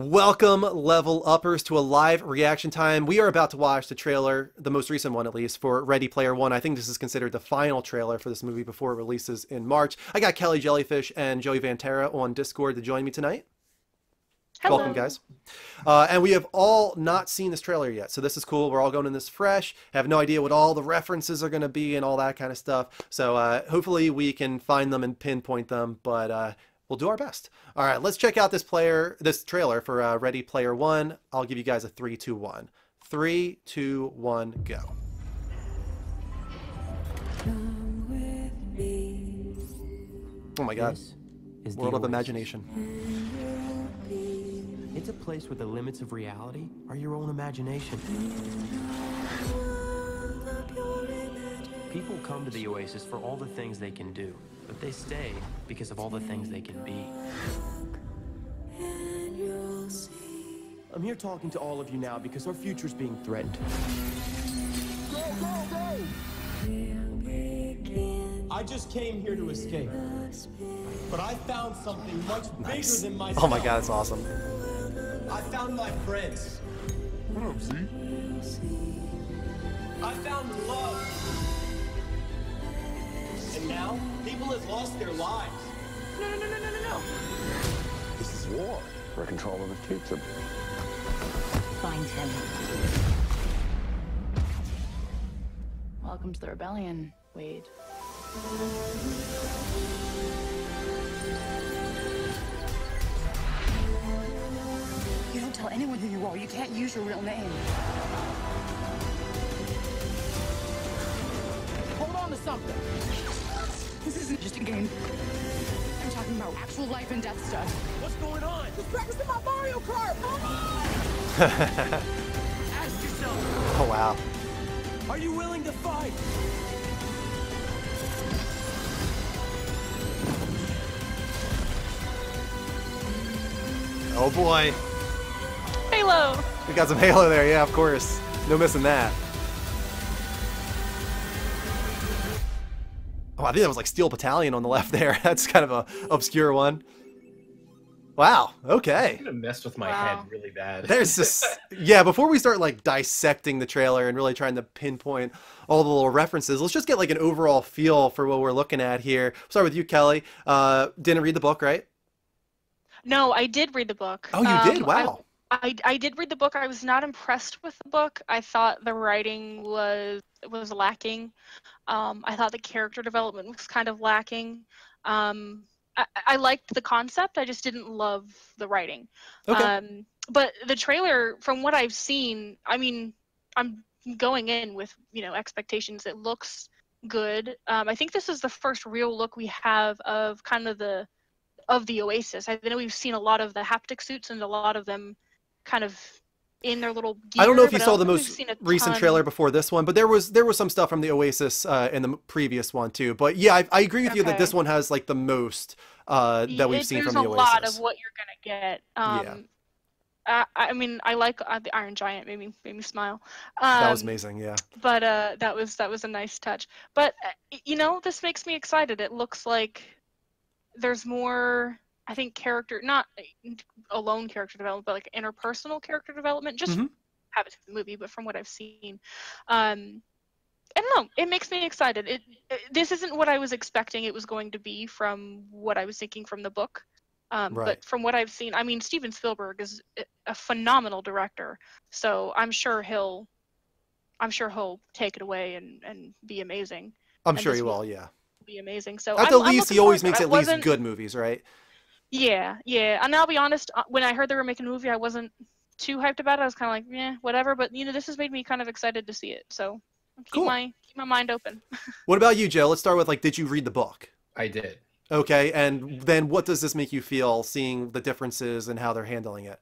Welcome, level uppers, to a live reaction time. We are about to watch the trailer, the most recent one at least, for Ready Player One. I think this is considered the final trailer for this movie before it releases in March. I got Kelly Jellyfish and Joey Vantera on Discord to join me tonight. Hello. Welcome, guys. And we have all not seen this trailer yet, so this is cool. We're all going in this fresh. Have no idea what all the references are going to be and all that kind of stuff. So hopefully we can find them and pinpoint them, but we'll do our best. All right, let's check out this trailer for Ready Player One. I'll give you guys a 3, 2, 1. 3, 2, 1, go. Oh my God. World of imagination. It's a place where the limits of reality are your own imagination. People come to the Oasis for all the things they can do, but they stay because of all the things they can be. I'm here talking to all of you now because our future's being threatened. Go, go, go! I just came here to escape, but I found something much bigger than myself. Oh my God, it's awesome. I found my friends. What up, Z? I found love. And now, people have lost their lives. No. This is war. We're controlling the future. Find him. Welcome to the rebellion, Wade. You don't tell anyone who you are. You can't use your real name. Hold on to something. This isn't just a game. I'm talking about actual life and death stuff. What's going on? Just practicing my Mario Kart. Ask yourself, Oh wow. are you willing to fight? Oh boy. Halo. We got some Halo there, yeah, of course. No missing that. Oh, I think that was like Steel Battalion on the left there. That's kind of a obscure one. Wow, okay. It's gonna mess with my Wow. head really bad. There's this, yeah, before we start like dissecting the trailer and really trying to pinpoint all the little references, let's just get like an overall feel for what we're looking at here. Start with you, Kelly. Didn't read the book, right? No, I did read the book. Oh, you did? Wow. I did read the book. I was not impressed with the book. I thought the writing was lacking. I thought the character development was kind of lacking. I liked the concept. I just didn't love the writing. Okay. But the trailer, from what I've seen, I mean, I'm going in with, expectations. It looks good. I think this is the first real look we have of kind of the Oasis. I know we've seen a lot of the haptic suits and a lot of them kind of in their little gear. I don't know if you but I saw don't the think we've most seen a recent ton. trailer before this one, but there was some stuff from the Oasis in the previous one too. But yeah, I agree with you that Okay. this one has like the most that we've seen from the There's a Oasis. lot of what you're gonna get. I mean, I like the Iron Giant. Made me smile. That was amazing. Yeah. But that was a nice touch. But this makes me excited. It looks like there's more. I think not alone character development, but like interpersonal character development. Just haven't seen the movie, but from what I've seen, I don't know. It makes me excited. This isn't what I was expecting it was going to be from what I was thinking from the book. Right. But from what I've seen, I mean, Steven Spielberg is a phenomenal director, so I'm sure he'll take it away and be amazing. I'm And sure this he will will. Yeah. be amazing. So At the I'm least, he looking always forward makes to it. at I least wasn't- good movies, right? Yeah. And I'll be honest, when I heard they were making a movie, I wasn't too hyped about it. I was kind of like, yeah, whatever. But this has made me kind of excited to see it. So keep Cool. my mind open. What about you, Joe? Let's start with like, did you read the book? I did. Okay, and then what does this make you feel seeing the differences and how they're handling it?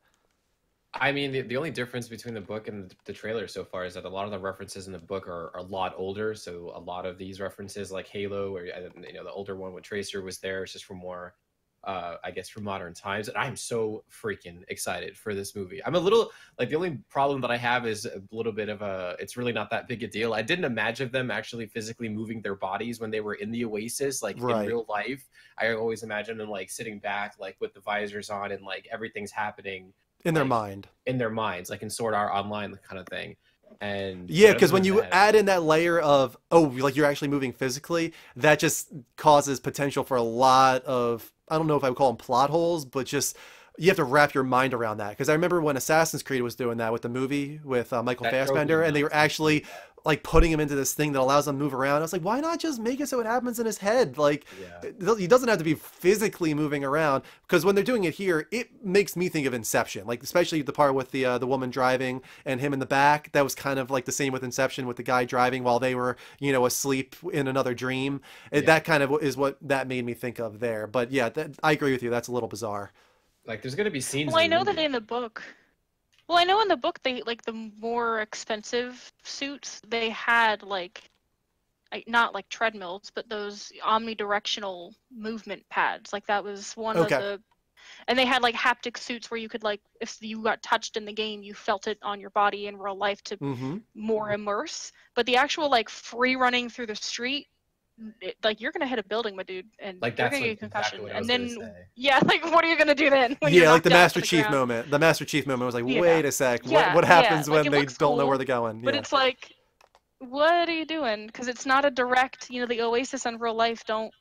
I mean, the only difference between the book and the trailer so far is that a lot of the references in the book are a lot older. So a lot of these references, like Halo, or the older one with Tracer was there. It's just for more I guess, for modern times. And I'm so freaking excited for this movie. I'm a little, like, the only problem that I have is a little bit of a, it's really not that big a deal. I didn't imagine them actually physically moving their bodies when they were in the Oasis, like, in real life. I always imagine them, like, sitting back, like, with the visors on and, like, everything's happening in their like, mind. in their minds, like in Sword Art Online kind of thing. And Yeah, one of because them when is you that. add in that layer of, oh, like you're actually moving physically, that just causes potential for a lot of, I don't know if I would call them plot holes, but just you have to wrap your mind around that. Because I remember when Assassin's Creed was doing that with the movie with Michael That drove me Fassbender, and they were nuts. actually like putting him into this thing that allows him to move around. I was like, why not just make it so it happens in his head? Like, Yeah. he doesn't have to be physically moving around. Because when they're doing it here, it makes me think of Inception. Like, especially the part with the woman driving and him in the back. That was kind of like the same with Inception, with the guy driving while they were, asleep in another dream. Yeah. That kind of is what that made me think of there. But yeah, I agree with you. That's a little bizarre. Like there's gonna be scenes Well, I in the know that movie. in the book. Well, I know in the book they like the more expensive suits. They had not like treadmills, but those omnidirectional movement pads. Like that was one of Okay. the, and they had like haptic suits where you could like if you got touched in the game, you felt it on your body in real life to Mm-hmm. more immerse. But the actual like free running through the street, like you're gonna hit a building, my dude, and Like you're that's gonna like get a exactly concussion. what I And was gonna then say. yeah, like what are you gonna do then when you're Yeah, like the knocked out Master to the Chief ground? moment. The Master Chief moment was like, Yeah. wait a sec. Yeah, What yeah, happens like, when it they looks don't know cool, where they're going? But Yeah. it's like, what are you doing? Because it's not a direct, the Oasis and real life don't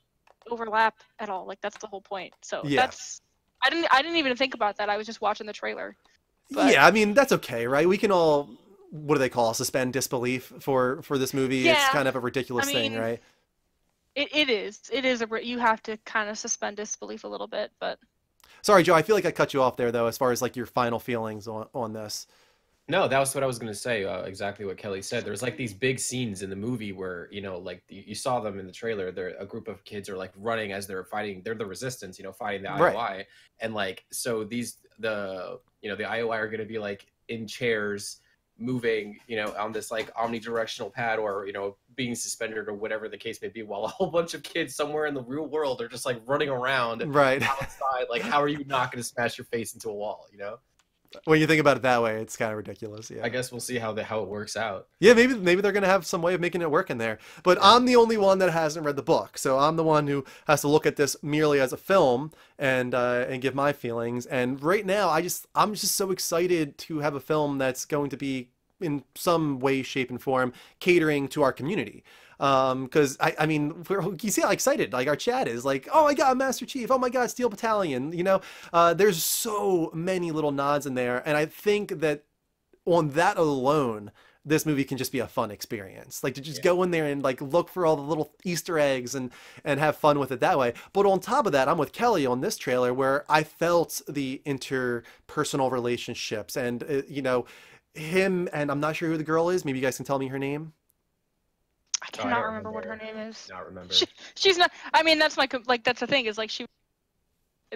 overlap at all. Like that's the whole point. So Yeah. I didn't even think about that. I was just watching the trailer. But Yeah, I mean, that's okay, right? We can all, what do they call, suspend disbelief for this movie. It's Yeah, kind of a ridiculous I thing, mean, right? it is. It is you have to kind of suspend disbelief a little bit, but Sorry, Joe, I feel like I cut you off there, though, as far as like your final feelings on this. No, that was what I was gonna say. Exactly what Kelly said. There's like these big scenes in the movie where like you saw them in the trailer. They're a group of kids are like running as they're fighting. They're the resistance, fighting the Right. IOI, and like so the IOI are gonna be like in chairs, moving, on this like omnidirectional pad or being suspended or whatever the case may be, while a whole bunch of kids somewhere in the real world are just like running around Right. outside. Like, how are you not gonna smash your face into a wall? When you think about it that way, it's kind of ridiculous. Yeah. I guess we'll see how it works out. Yeah, maybe they're gonna have some way of making it work in there. But I'm the only one that hasn't read the book, so I'm the one who has to look at this merely as a film and give my feelings. And right now, I'm just so excited to have a film that's going to be in some way, shape, and form catering to our community. Because I mean, you see how excited like our chat is, like, oh my god, Master Chief, oh my god, Steel Battalion. There's so many little nods in there, and I think that on that alone, this movie can just be a fun experience. Like to just go in there and like look for all the little Easter eggs and have fun with it that way. But on top of that, I'm with Kelly on this trailer where I felt the interpersonal relationships and him, and I'm not sure who the girl is. Maybe you guys can tell me her name. I Oh, I cannot don't remember what her name remember. is. Not remember. She's not. I mean, that's that's the thing is like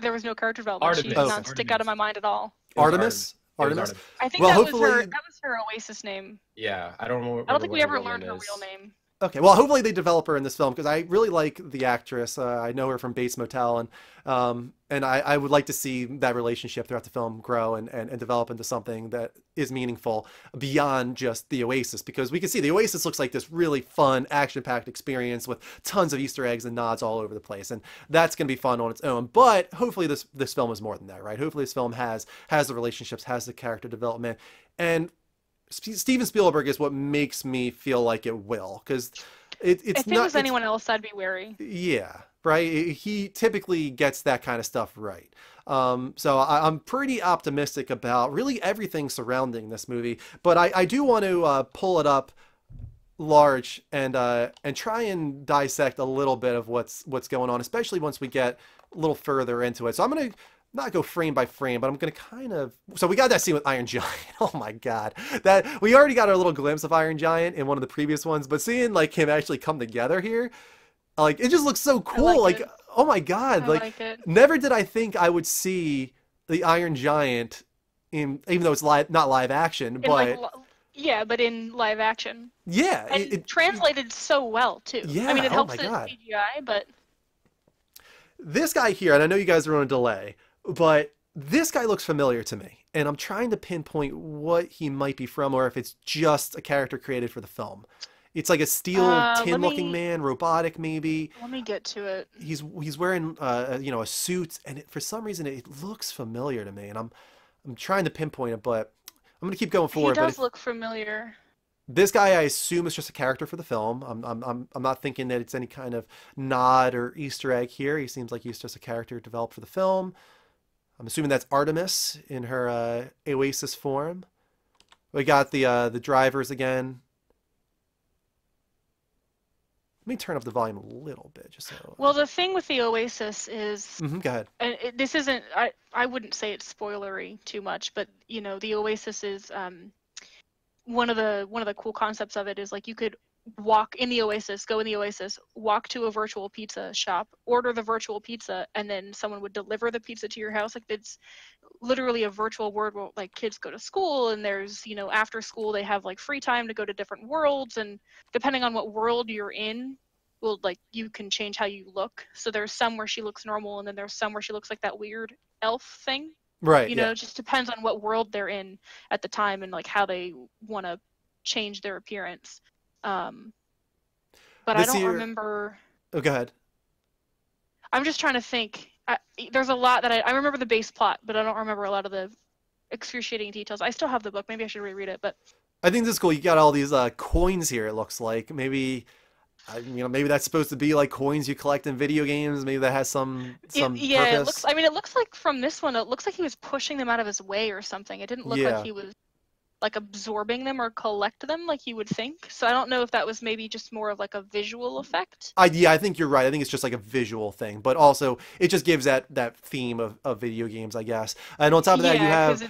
there was no character development. Artemis. She did not stick out of my mind at all. Artemis. It was Artemis. I think Well, that was hopefully- her Oasis name. Yeah, I don't know. I don't think what we her ever real learned name her is. real name. Okay, well, hopefully they develop her in this film because I really like the actress. I know her from Bates Motel, and I would like to see that relationship throughout the film grow and develop into something that is meaningful beyond just the Oasis, because we can see the Oasis looks like this really fun, action-packed experience with tons of Easter eggs and nods all over the place, and that's going to be fun on its own. But hopefully this film is more than that, right? Hopefully this film has the relationships, has the character development, and Steven Spielberg is what makes me feel like it will, because it's If not. it was anyone else, I'd be wary. Yeah, right. He typically gets that kind of stuff right. So I'm pretty optimistic about really everything surrounding this movie. But I do want to pull it up large and try and dissect a little bit of what's going on, especially once we get a little further into it. So I'm gonna not go frame by frame, but I'm gonna kind of. So we got that scene with Iron Giant. Oh my god, that we already got a little glimpse of Iron Giant in one of the previous ones, but seeing like him actually come together here, like it just looks so cool. Like oh my god, I like it. never did I think I would see the Iron Giant in, even though it's not live action, but yeah, but in live action. yeah, And it translated so well too. Yeah, I mean, it oh helps my that God. it's CGI, but this guy here, and I know you guys are on a delay, but this guy looks familiar to me, and I'm trying to pinpoint what he might be from, or if it's just a character created for the film. It's like a steel tin-looking man, robotic maybe. Let me get to it. He's wearing a suit, and for some reason it looks familiar to me, and I'm trying to pinpoint it, but I'm gonna keep going He forward. But does look familiar. this guy, I assume, is just a character for the film. I'm not thinking that it's any kind of nod or Easter egg here. He seems like he's just a character developed for the film. I'm assuming that's Artemis in her Oasis form. We got the drivers again. Let me turn up the volume a little bit, just so. Well, the thing with the Oasis is, Go ahead. and this isn't. I wouldn't say it's spoilery too much, but you know, the Oasis is one of the cool concepts of it is like you could walk in the Oasis, go in the Oasis, walk to a virtual pizza shop, order the virtual pizza, and then someone would deliver the pizza to your house. Like it's literally a virtual world where like kids go to school and there's, you know, after school they have like free time to go to different worlds, and depending on what world you're in, well, like you can change how you look. So there's some where she looks normal, and then there's some where she looks like that weird elf thing. Right. You know, it just depends on what world they're in at the time and like how they want to change their appearance. But I don't remember. Oh, go ahead. I'm just trying to think. There's a lot that I remember the base plot, but I don't remember a lot of the excruciating details. I still have the book. Maybe I should reread it. But I think this is cool. You got all these coins here. It looks like maybe, maybe that's supposed to be like coins you collect in video games. Maybe that has some yeah, purpose. it looks. I mean, it looks like from this one, it looks like he was pushing them out of his way or something. It didn't look like he was like absorbing them or collect them like you would think. So I don't know if that was maybe just more of like a visual effect. Yeah, I think you're right. I think it's just like a visual thing, but also it just gives that theme of video games, I guess. And on top of that, you have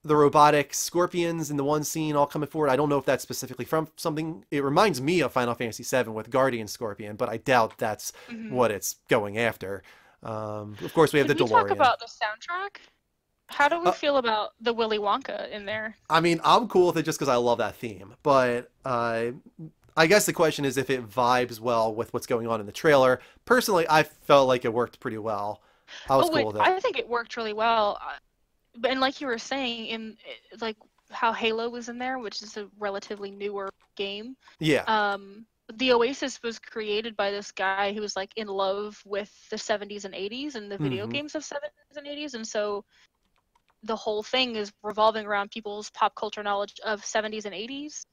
the robotic scorpions in the one scene all coming forward. I don't know if that's specifically from something. It reminds me of Final Fantasy VII with Guardian Scorpion, but I doubt that's what it's going after. Of course, we have the DeLorean. Can we talk about the soundtrack? How do we feel about the Willy Wonka in there? I mean, I'm cool with it just because I love that theme. But I guess the question is if it vibes well with what's going on in the trailer. Personally, I felt like it worked pretty well. I was cool with it. I think it worked really well. And like you were saying, like how Halo was in there, which is a relatively newer game. Yeah. The Oasis was created by this guy who was like in love with the 70s and 80s and the video games of 70s and 80s, and so the whole thing is revolving around people's pop culture knowledge of 70s and 80s.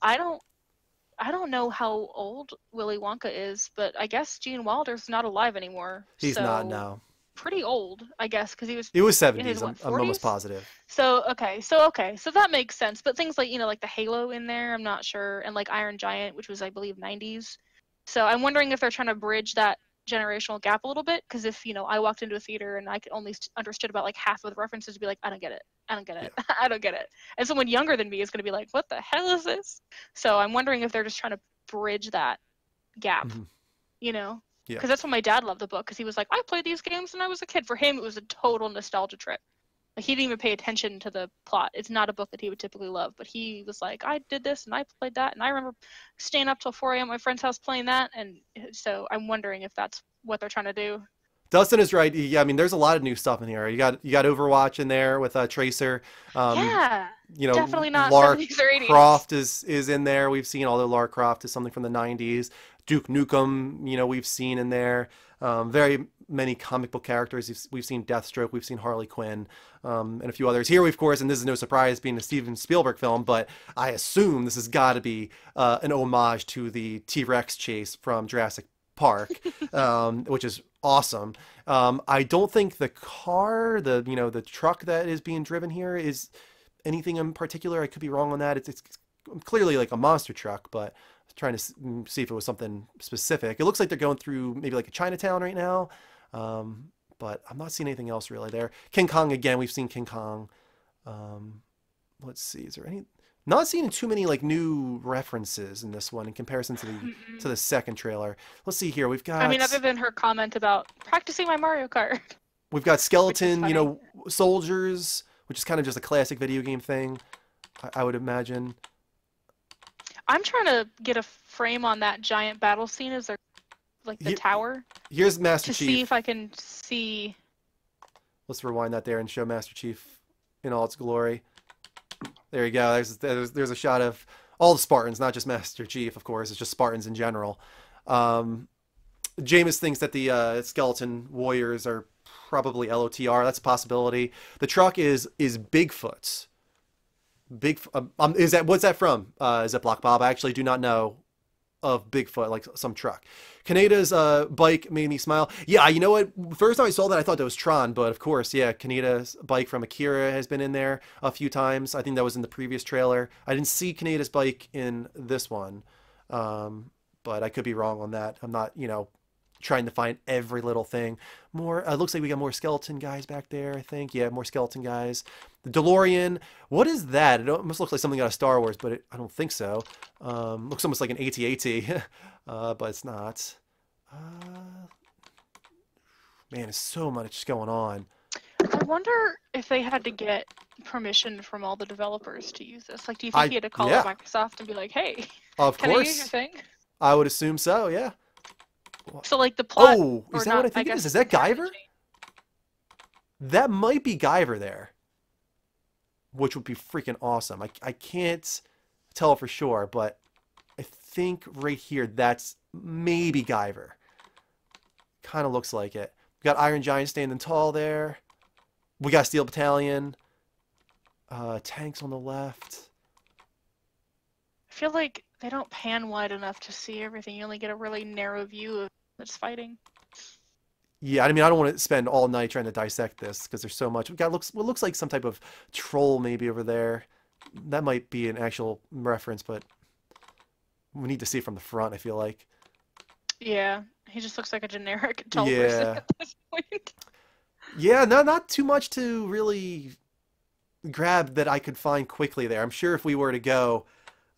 I don't know how old Willy Wonka is, but I guess Gene Wilder's not alive anymore. He's not, no. Pretty old, I guess, because he was. It was 70s. In his, I'm almost positive. So that makes sense. But things like, you know, like the Halo in there, I'm not sure, and like Iron Giant, which was I believe 90s. So I'm wondering if they're trying to bridge that generational gap a little bit, because if, you know, I walked into a theater and I could only understood about like half of the references, to be like, I don't get it, I don't get it, I don't get it, and someone younger than me is going to be like, what the hell is this? So I'm wondering if they're just trying to bridge that gap, you know, because that's when my dad loved the book, because he was like, I played these games when I was a kid. For him, it was a total nostalgia trip. Like, he didn't even pay attention to the plot. It's not a book that he would typically love, but he was like, I did this and I played that, and I remember staying up till 4 a.m. at my friend's house playing that. And so I'm wondering if that's what they're trying to do. Dustin is right. Yeah, I mean, there's a lot of new stuff in here. You got Overwatch in there with Tracer. Yeah, you know, definitely not Lara 70s or 80s. Croft is in there. We've seen, although Lara Croft is something from the 90s. Duke Nukem, you know, we've seen in there. Very many comic book characters. We've seen Deathstroke, we've seen Harley Quinn, and a few others. Here, of course, and this is no surprise being a Steven Spielberg film, but I assume this has got to be an homage to the T-Rex chase from Jurassic Park, which is awesome. I don't think the car, the truck that is being driven here is anything in particular. I could be wrong on that. It's clearly like a monster truck, but I was trying to see if it was something specific. It looks like they're going through maybe like a Chinatown right now, but I'm not seeing anything else really there. King Kong again. We've seen King Kong. Let's see. Is there any? Not seeing too many like new references in this one in comparison to the second trailer. Let's see here. We've got. I mean, other than her comment about practicing my Mario Kart. We've got skeleton, soldiers, which is kind of just a classic video game thing, I would imagine. I'm trying to get a frame on that giant battle scene. Is there like the tower? Here's Master Chief. To see if I can see. Let's rewind that there and show Master Chief in all its glory. There you go. There's a shot of all the Spartans, not just Master Chief, of course. It's just Spartans in general. Jameis thinks that the skeleton warriors are probably LOTR. That's a possibility. The truck is Bigfoot's. Is that what's that from? Is that Block Bob? I actually do not know of Bigfoot, like some truck. Kaneda's bike made me smile. Yeah, you know what? First time I saw that, I thought that was Tron, but of course, yeah, Kaneda's bike from Akira has been in there a few times. I think that was in the previous trailer. I didn't see Kaneda's bike in this one, but I could be wrong on that. I'm not, trying to find every little thing. More, it looks like we got more skeleton guys back there, I think. Yeah, more skeleton guys. The DeLorean, what is that? It almost looks like something out of Star Wars, but I don't think so. Looks almost like an AT-AT, but it's not. Man, there's so much going on. I wonder if they had to get permission from all the developers to use this. Like, do you think you had to call up Microsoft and be like, hey, of can course. I use your thing? I would assume so, yeah. So, like, the plot... Oh, is that what I think it is? Is that Guyver? That might be Guyver there. Which would be freaking awesome. I can't tell for sure, but I think right here, that's maybe Guyver. Kind of looks like it. We got Iron Giant standing tall there. We got Steel Battalion. Tanks on the left. I feel like they don't pan wide enough to see everything. You only get a really narrow view of that's fighting. Yeah, I mean, I don't want to spend all night trying to dissect this because there's so much. We got what looks like some type of troll maybe over there. That might be an actual reference, but we need to see it from the front, I feel like. Yeah, he just looks like a generic tall person at this point. Yeah, not too much to really grab that I could find quickly there. I'm sure if we were to go,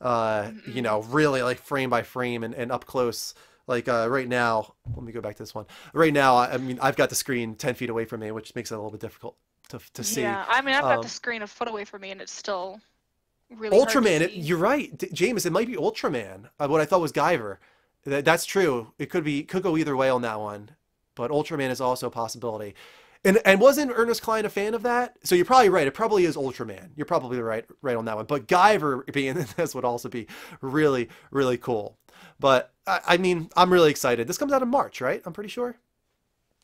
really like frame by frame and up close, like right now, let me go back to this one. Right now, I mean, I've got the screen 10 feet away from me, which makes it a little bit difficult to see. Yeah, I mean, I've got the screen a foot away from me, and it's still really Ultraman. hard to see. You're right, James. It might be Ultraman. What I thought was Guyver. That's true. It could go either way on that one, but Ultraman is also a possibility. And wasn't Ernest Cline a fan of that? So you're probably right. It probably is Ultraman. You're probably right on that one. But Guyver being in this would also be really, really cool. But I mean, I'm really excited. This comes out in March, right? I'm pretty sure.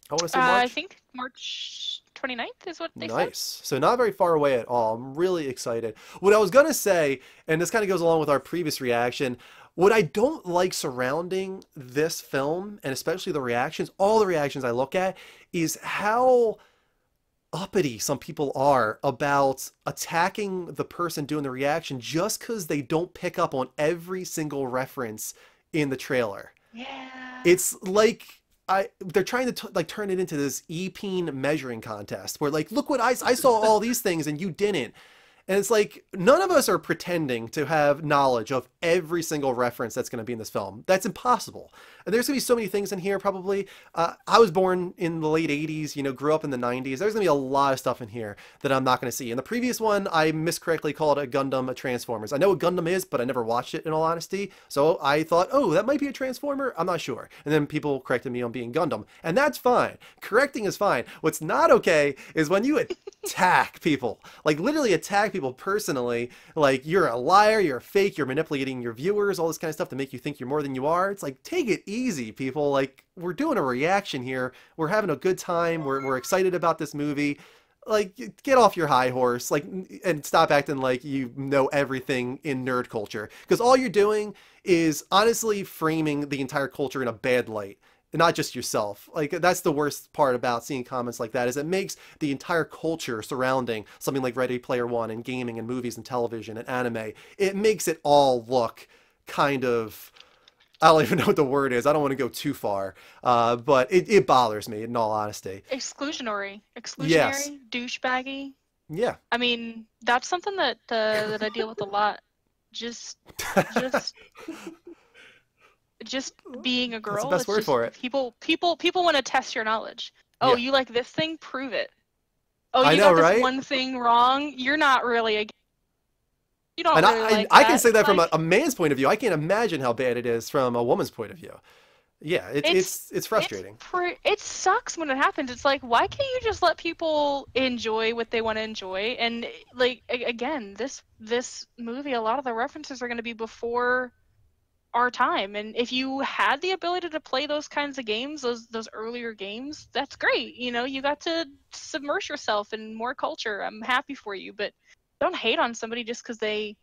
I want to say March. I think March 29th is what they said. Nice. So not very far away at all. I'm really excited. What I was going to say, and this kind of goes along with our previous reaction, what I don't like surrounding this film, and especially the reactions, all the reactions I look at, is how uppity some people are about attacking the person doing the reaction just because they don't pick up on every single reference in the trailer. Yeah. It's like they're trying to turn it into this E-peen measuring contest where like, look what I saw all these things and you didn't. And it's like, none of us are pretending to have knowledge of every single reference that's going to be in this film. That's impossible. And there's going to be so many things in here, probably. I was born in the late 80s, grew up in the 90s. There's going to be a lot of stuff in here that I'm not going to see. In the previous one, I miscorrectly called a Gundam a Transformers. I know what Gundam is, but I never watched it, in all honesty. So I thought, oh, that might be a Transformer? I'm not sure. And then people corrected me on being Gundam. And that's fine. Correcting is fine. What's not okay is when you attack people. Like, literally attack people personally. Like, you're a liar, you're a fake, you're manipulating your viewers, all this kind of stuff to make you think you're more than you are. It's like, take it easy, people. Like, we're doing a reaction here. We're having a good time. We're excited about this movie. Like, get off your high horse, like, and stop acting like you know everything in nerd culture. Because all you're doing is honestly framing the entire culture in a bad light. Not just yourself. Like, that's the worst part about seeing comments like that, is it makes the entire culture surrounding something like Ready Player One and gaming and movies and television and anime, it makes it all look kind of, I don't even know what the word is. I don't want to go too far, but it bothers me, in all honesty. Exclusionary, Yes. douchebaggy. Yeah. I mean, that's something that I deal with a lot. Just being a girl. That's the best word for it. People want to test your knowledge. Oh, Yeah. you like this thing? Prove it. Oh, I you know, got this right? one thing wrong. You're not really a. You don't And really like I that. can say that from Like, a man's point of view. I can't imagine how bad it is from a woman's point of view. Yeah, it's frustrating. It sucks when it happens. It's like, why can't you just let people enjoy what they want to enjoy? And like again, this movie, a lot of the references are going to be before our time. And if you had the ability to play those kinds of games, those earlier games, that's great. You know, you got to submerge yourself in more culture. I'm happy for you, but don't hate on somebody just because they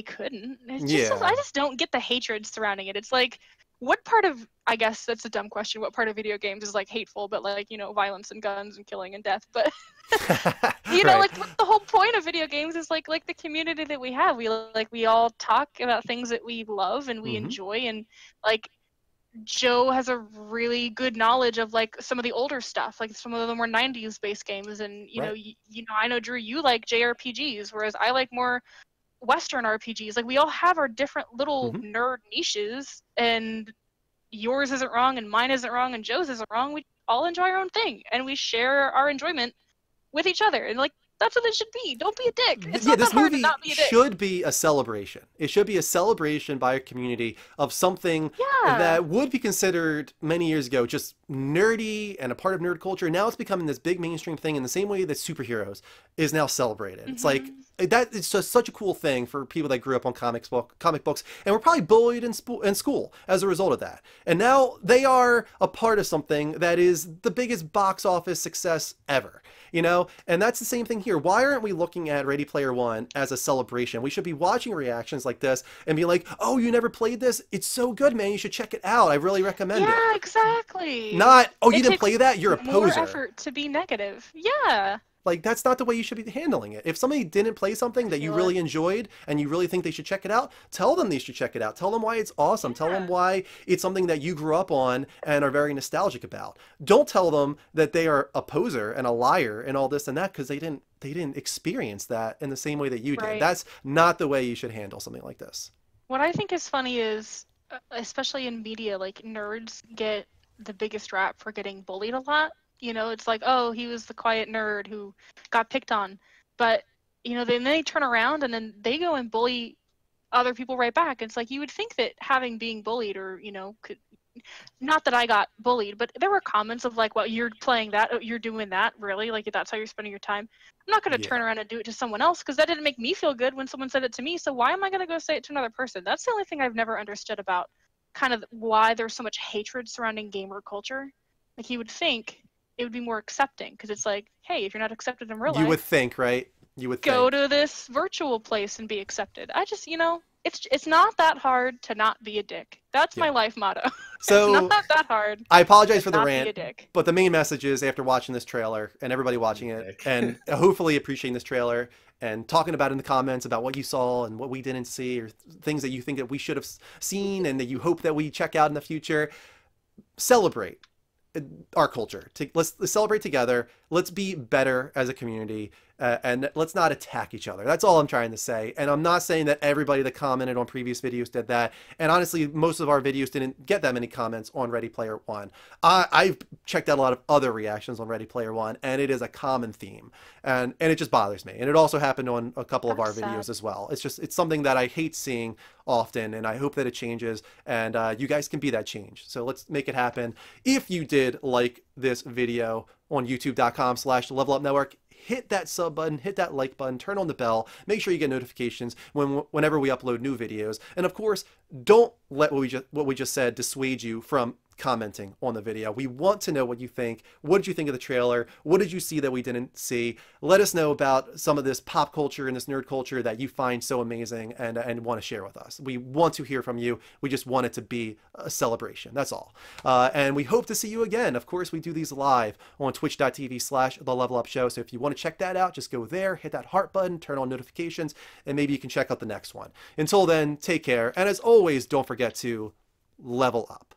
couldn't. It's just I Yeah. just don't get the hatred surrounding it. It's like, what part of, I guess that's a dumb question, what part of video games is like hateful, but like, you know, violence and guns and killing and death, but you know, Right. like what the whole point of video games is like the community that we have. We all talk about things that we love and we Hmm. enjoy, and like Joe has a really good knowledge of like some of the older stuff. Like some of them were 90s based games, and you know, Right. you know, I know Drew, you like JRPGs, whereas I like more Western RPGs. Like we all have our different little Hmm. nerd niches, and yours isn't wrong, and mine isn't wrong, and Joe's isn't wrong. We all enjoy our own thing, and we share our enjoyment with each other. And like that's what it should be. Don't be a dick. It's Yeah, not that this hard to movie not be a dick. should be a celebration. It should be a celebration by a community of something Yeah. that would be considered many years ago just nerdy and a part of nerd culture. Now it's becoming this big mainstream thing in the same way that superheroes is now celebrated. It's like Mhm. that is just such a cool thing for people that grew up on comic books and were probably bullied in school as a result of that. And now they are a part of something that is the biggest box office success ever, you know? And that's the same thing here. Why aren't we looking at Ready Player One as a celebration? We should be watching reactions like this and be like, oh, you never played this? It's so good, man. You should check it out. I really recommend it. Yeah, exactly. Not, oh, you It didn't play takes that? You're a more poser. effort to be negative. Yeah. Like, that's not the way you should be handling it. If somebody didn't play something that you feel really it. enjoyed and you really think they should check it out, tell them they should check it out. Tell them why it's awesome. Tell them Yeah. why it's something that you grew up on and are very nostalgic about. Don't tell them that they are a poser and a liar and all this and that because they didn't experience that in the same way that you did. Right. That's not the way you should handle something like this. What I think is funny is, especially in media, like nerds get the biggest rap for getting bullied a lot. You know, it's like, oh, he was the quiet nerd who got picked on. But, you know, then they turn around and then they go and bully other people right back. It's like you would think that being bullied or, you know, not that I got bullied, but there were comments of like, well, you're playing that, oh, you're doing that, really? Like that's how you're spending your time. I'm not going to turn Yeah. around and do it to someone else because that didn't make me feel good when someone said it to me. So why am I going to go say it to another person? That's the only thing I've never understood about kind of why there's so much hatred surrounding gamer culture. Like you would think it would be more accepting because it's like, hey, if you're not accepted in real You would life, think, right? You would go think. to this virtual place and be accepted. I just, you know, it's not that hard to not be a dick. That's my Yeah. life motto. So It's not that hard. I apologize to for the not be a rant, dick. but the main message is after watching this trailer and everybody watching it Dick. and hopefully appreciating this trailer and talking about it in the comments about what you saw and what we didn't see or things that you think that we should have seen and that you hope that we check out in the future, celebrate our culture. Let's celebrate together. Let's be better as a community. And let's not attack each other. That's all I'm trying to say. And I'm not saying that everybody that commented on previous videos did that. And honestly, most of our videos didn't get that many comments on Ready Player One. I've checked out a lot of other reactions on Ready Player One, and it is a common theme. And it just bothers me. And it also happened on a couple of our That's videos sad. as well. It's something that I hate seeing often, and I hope that it changes. And you guys can be that change. So let's make it happen. If you did like this video on youtube.com/levelupnetwork, hit that sub button, hit that like button, turn on the bell, make sure you get notifications whenever we upload new videos. And of course, don't let what we just said dissuade you from commenting on the video. We want to know what you think. What did you think of the trailer? What did you see that we didn't see? Let us know about some of this pop culture and this nerd culture that you find so amazing and want to share with us. We want to hear from you. We just want it to be a celebration. That's all. And we hope to see you again. Of course, we do these live on twitch.tv/The Level Up Show. So if you want to check that out, just go there, hit that heart button, turn on notifications, and maybe you can check out the next one. Until then, take care. And as always, don't forget to level up.